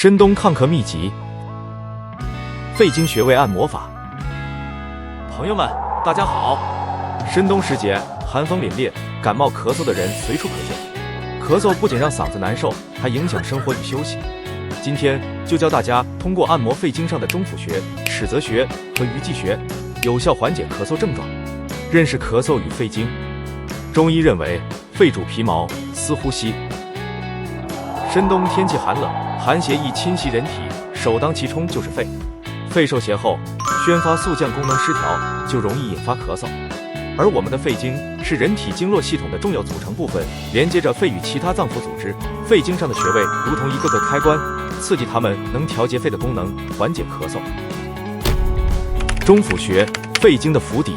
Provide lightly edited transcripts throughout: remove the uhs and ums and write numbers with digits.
深冬抗咳秘籍，肺经穴位按摩法。朋友们，大家好！深冬时节，寒风凛冽，感冒咳嗽的人随处可见。咳嗽不仅让嗓子难受，还影响生活与休息。今天就教大家通过按摩肺经上的中府穴、尺泽穴和鱼际穴，有效缓解咳嗽症状。认识咳嗽与肺经。中医认为，肺主皮毛，司呼吸。深冬天气寒冷，寒邪易侵袭人体，首当其冲就是肺。肺受邪后，宣发速降功能失调，就容易引发咳嗽。而我们的肺经是人体经络系统的重要组成部分，连接着肺与其他脏腑组织。肺经上的穴位如同一个个开关，刺激它们能调节肺的功能，缓解咳嗽。中府穴，肺经的府邸。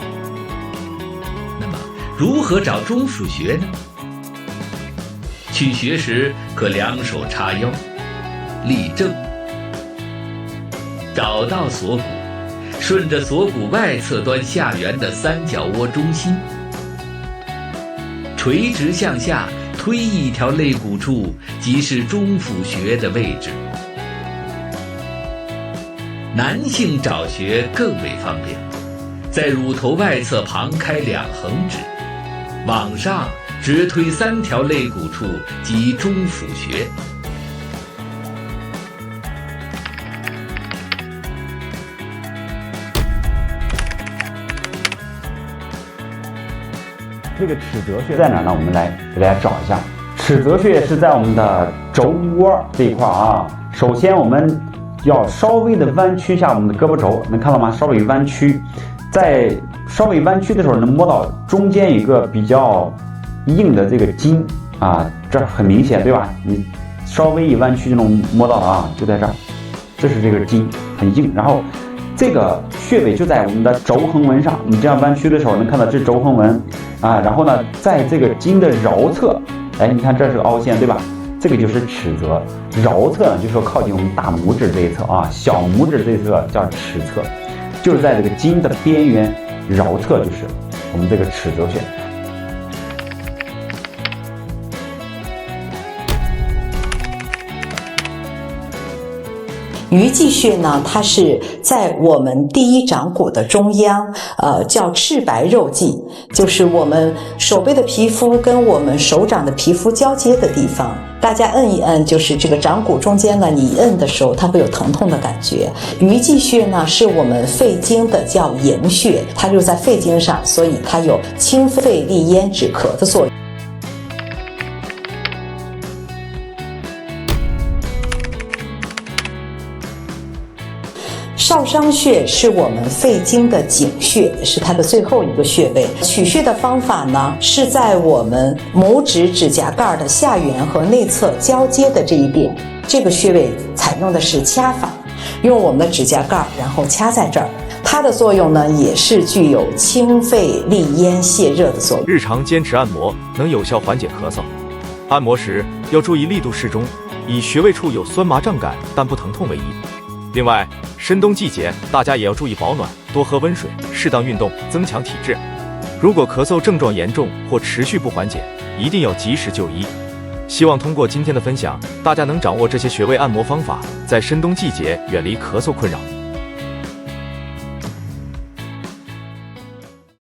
那么，如何找中府穴呢？取穴时可两手叉腰，立正，找到锁骨，顺着锁骨外侧端下缘的三角窝中心，垂直向下推一条肋骨处，即是中府穴的位置。男性找穴更为方便，在乳头外侧旁开两横指，往上直推3条肋骨处，即中府穴。这个尺泽穴在哪呢？我们来给大家找一下。尺泽穴是在我们的肘窝这一块啊。首先我们要稍微的弯曲一下我们的胳膊肘，能看到吗？稍微弯曲，在稍微弯曲的时候，能摸到中间一个比较硬的这个筋啊，这很明显，对吧？你稍微一弯曲就能摸到了啊，就在这儿，这是这个筋很硬。然后这个穴位就在我们的轴横纹上，你这样弯曲的时候能看到这是轴横纹啊。然后呢，在这个筋的桡侧，哎，你看这是个凹陷，对吧？这个就是尺泽，桡侧呢就是靠近我们大拇指这一侧啊，小拇指这一侧叫尺侧，就是在这个筋的边缘桡侧就是我们这个尺泽穴。鱼际穴呢，它是在我们第一掌骨的中央，叫赤白肉际，就是我们手背的皮肤跟我们手掌的皮肤交接的地方。大家摁一摁，就是这个掌骨中间呢，你一摁的时候，它会有疼痛的感觉。鱼际穴呢，是我们肺经的叫营穴，它就在肺经上，所以它有清肺利咽止咳的作用。少商穴是我们肺经的井穴，是它的最后一个穴位。取穴的方法呢，是在我们拇指指甲盖的下缘和内侧交接的这一点。这个穴位采用的是掐法，用我们的指甲盖，然后掐在这儿。它的作用呢，也是具有清肺利咽泻热的作用。日常坚持按摩，能有效缓解咳嗽。按摩时要注意力度适中，以穴位处有酸麻胀感但不疼痛为宜。另外，深冬季节，大家也要注意保暖，多喝温水，适当运动，增强体质。如果咳嗽症状严重或持续不缓解，一定要及时就医。希望通过今天的分享，大家能掌握这些穴位按摩方法，在深冬季节远离咳嗽困扰。